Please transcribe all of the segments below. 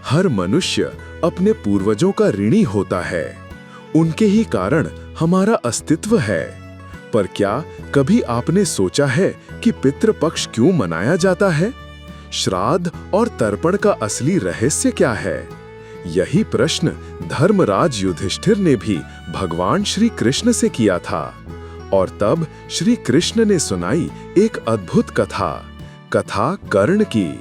हर मनुष्य अपने पूर्वजों का ऋणी होता है। उनके ही कारण हमारा अस्तित्व है। पर क्या कभी आपने सोचा है कि पितृपक्ष क्यों मनाया जाता है? श्राद्ध और तर्पण का असली रहस्य क्या है? यही प्रश्न धर्मराज युधिष्ठिर ने भी भगवान श्री कृष्ण से किया था। और तब श्री कृष्ण ने सुनाई एक अद्भुत कथा, कथा कर्ण की,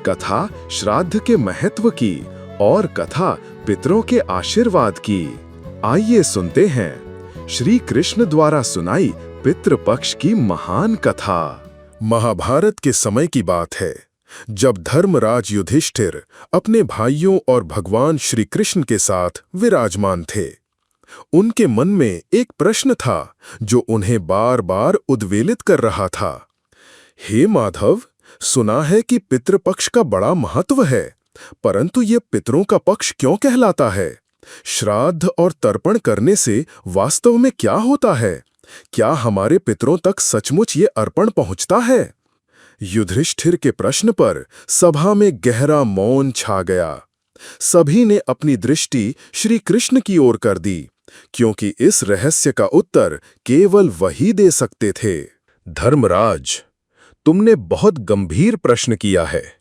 कथा श्राद्ध के महत्व की और कथा पितरों के आशीर्वाद की। आइए सुनते हैं श्री कृष्ण द्वारा सुनाई पितृपक्ष की महान कथा। महाभारत के समय की बात है, जब धर्मराज युधिष्ठिर अपने भाइयों और भगवान श्री कृष्ण के साथ विराजमान थे। उनके मन में एक प्रश्न था जो उन्हें बार बार उद्वेलित कर रहा था। हे माधव, सुना है कि पितृपक्ष का बड़ा महत्व है, परंतु ये पितरों का पक्ष क्यों कहलाता है? श्राद्ध और तर्पण करने से वास्तव में क्या होता है? क्या हमारे पितरों तक सचमुच ये अर्पण पहुंचता है? युधिष्ठिर के प्रश्न पर सभा में गहरा मौन छा गया। सभी ने अपनी दृष्टि श्री कृष्ण की ओर कर दी, क्योंकि इस रहस्य का उत्तर केवल वही दे सकते थे। धर्मराज, तुमने बहुत गंभीर प्रश्न किया है।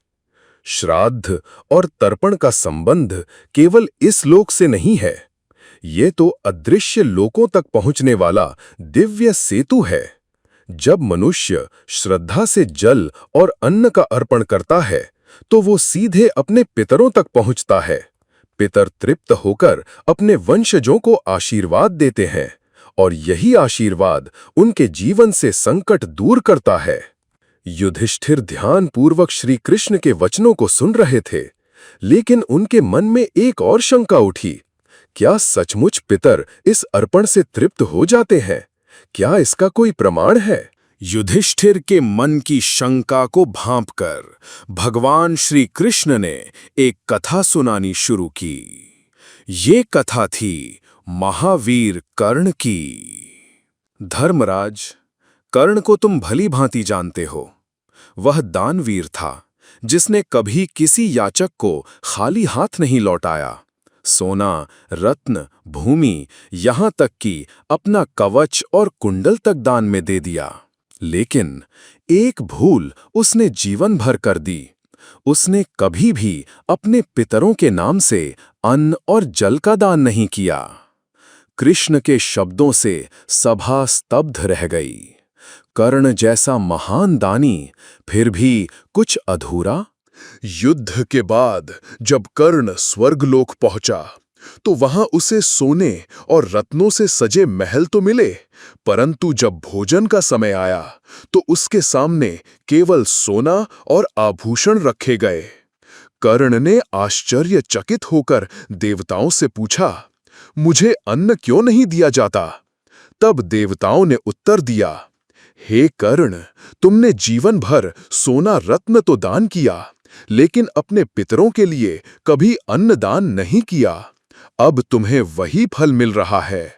श्राद्ध और तर्पण का संबंध केवल इस लोक से नहीं है, ये तो अदृश्य लोकों तक पहुंचने वाला दिव्य सेतु है। जब मनुष्य श्रद्धा से जल और अन्न का अर्पण करता है, तो वो सीधे अपने पितरों तक पहुंचता है। पितर तृप्त होकर अपने वंशजों को आशीर्वाद देते हैं, और यही आशीर्वाद उनके जीवन से संकट दूर करता है। युधिष्ठिर ध्यानपूर्वक श्री कृष्ण के वचनों को सुन रहे थे, लेकिन उनके मन में एक और शंका उठी। क्या सचमुच पितर इस अर्पण से तृप्त हो जाते हैं? क्या इसका कोई प्रमाण है? युधिष्ठिर के मन की शंका को भांपकर भगवान श्री कृष्ण ने एक कथा सुनानी शुरू की। ये कथा थी महावीर कर्ण की। धर्मराज, कर्ण को तुम भली भांति जानते हो। वह दानवीर था, जिसने कभी किसी याचक को खाली हाथ नहीं लौटाया। सोना, रत्न, भूमि, यहां तक कि अपना कवच और कुंडल तक दान में दे दिया। लेकिन एक भूल उसने जीवन भर कर दी। उसने कभी भी अपने पितरों के नाम से अन्न और जल का दान नहीं किया। कृष्ण के शब्दों से सभा स्तब्ध रह गई। कर्ण जैसा महान दानी, फिर भी कुछ अधूरा। युद्ध के बाद जब कर्ण स्वर्गलोक पहुंचा, तो वहां उसे सोने और रत्नों से सजे महल तो मिले, परंतु जब भोजन का समय आया तो उसके सामने केवल सोना और आभूषण रखे गए। कर्ण ने आश्चर्यचकित होकर देवताओं से पूछा, मुझे अन्न क्यों नहीं दिया जाता? तब देवताओं ने उत्तर दिया, हे कर्ण, तुमने जीवन भर सोना रत्न तो दान किया, लेकिन अपने पितरों के लिए कभी अन्न दान नहीं किया। अब तुम्हें वही फल मिल रहा है।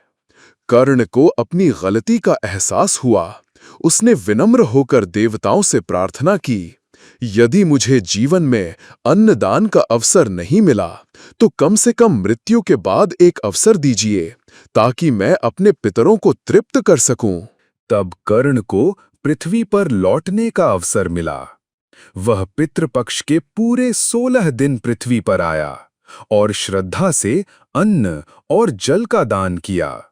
कर्ण को अपनी गलती का एहसास हुआ। उसने विनम्र होकर देवताओं से प्रार्थना की, यदि मुझे जीवन में अन्न दान का अवसर नहीं मिला, तो कम से कम मृत्यु के बाद एक अवसर दीजिए, ताकि मैं अपने पितरों को तृप्त कर सकूं। तब कर्ण को पृथ्वी पर लौटने का अवसर मिला। वह पितृपक्ष के पूरे 16 दिन पृथ्वी पर आया और श्रद्धा से अन्न और जल का दान किया।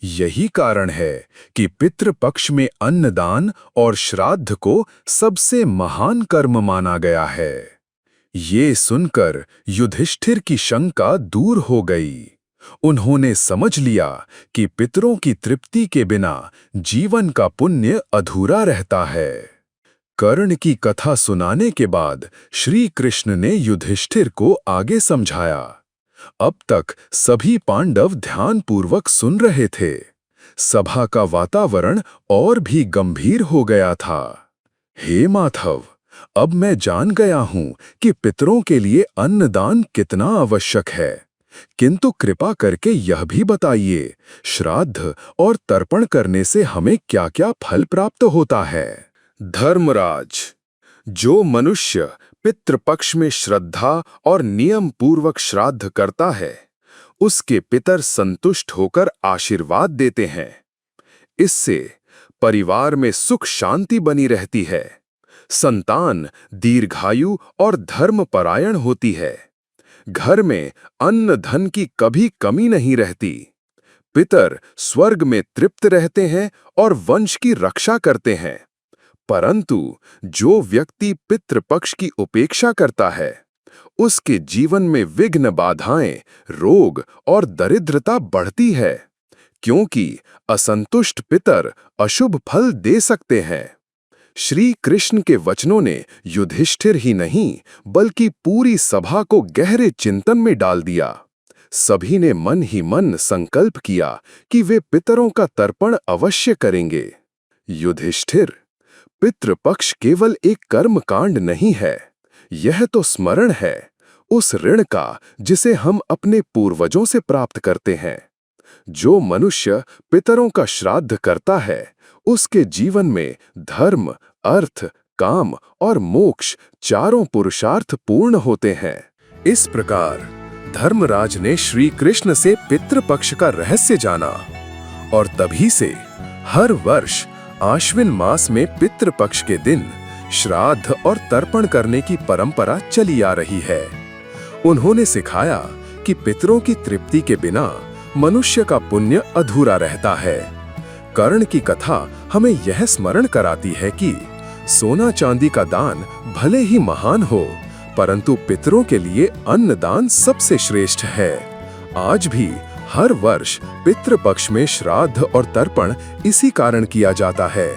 यही कारण है कि पितृपक्ष में अन्नदान और श्राद्ध को सबसे महान कर्म माना गया है। ये सुनकर युधिष्ठिर की शंका दूर हो गई। उन्होंने समझ लिया कि पितरों की तृप्ति के बिना जीवन का पुण्य अधूरा रहता है। कर्ण की कथा सुनाने के बाद श्री कृष्ण ने युधिष्ठिर को आगे समझाया। अब तक सभी पांडव ध्यानपूर्वक सुन रहे थे। सभा का वातावरण और भी गंभीर हो गया था। हे माधव, अब मैं जान गया हूं कि पितरों के लिए अन्नदान कितना आवश्यक है, किंतु कृपा करके यह भी बताइए, श्राद्ध और तर्पण करने से हमें क्या-क्या फल प्राप्त होता है? धर्मराज, जो मनुष्य पितृपक्ष में श्रद्धा और नियम पूर्वक श्राद्ध करता है, उसके पितर संतुष्ट होकर आशीर्वाद देते हैं। इससे परिवार में सुख शांति बनी रहती है, संतान दीर्घायु और धर्मपरायण होती है, घर में अन्न धन की कभी कमी नहीं रहती, पितर स्वर्ग में तृप्त रहते हैं और वंश की रक्षा करते हैं। परंतु जो व्यक्ति पितृपक्ष की उपेक्षा करता है, उसके जीवन में विघ्न बाधाएं, रोग और दरिद्रता बढ़ती है, क्योंकि असंतुष्ट पितर अशुभ फल दे सकते हैं। श्री कृष्ण के वचनों ने युधिष्ठिर ही नहीं बल्कि पूरी सभा को गहरे चिंतन में डाल दिया। सभी ने मन ही मन संकल्प किया कि वे पितरों का तर्पण अवश्य करेंगे। युधिष्ठिर, पितृपक्ष केवल एक कर्म कांड नहीं है, यह तो स्मरण है उस ऋण का जिसे हम अपने पूर्वजों से प्राप्त करते हैं। जो मनुष्य पितरों का श्राद्ध करता है, उसके जीवन में धर्म, अर्थ, काम और मोक्ष चारों पुरुषार्थ पूर्ण होते हैं। इस प्रकार धर्मराज ने श्री कृष्ण से पितृपक्ष का रहस्य जाना और तभी से हर वर्ष आश्विन मास में पितृपक्ष के दिन श्राद्ध और तर्पण करने की परंपरा चली आ रही है। उन्होंने सिखाया कि पितरों की तृप्ति के बिना मनुष्य का पुण्य अधूरा रहता है। कर्ण की कथा हमें यह स्मरण कराती है कि सोना चांदी का दान भले ही महान हो, परंतु पितरों के लिए अन्नदान सबसे श्रेष्ठ है। आज भी हर वर्ष पितृपक्ष में श्राद्ध और तर्पण इसी कारण किया जाता है,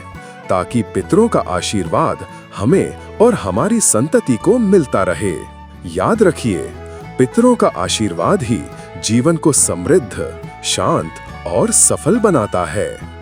ताकि पितरों का आशीर्वाद हमें और हमारी संतति को मिलता रहे। याद रखिए, पितरों का आशीर्वाद ही जीवन को समृद्ध, शांत और सफल बनाता है।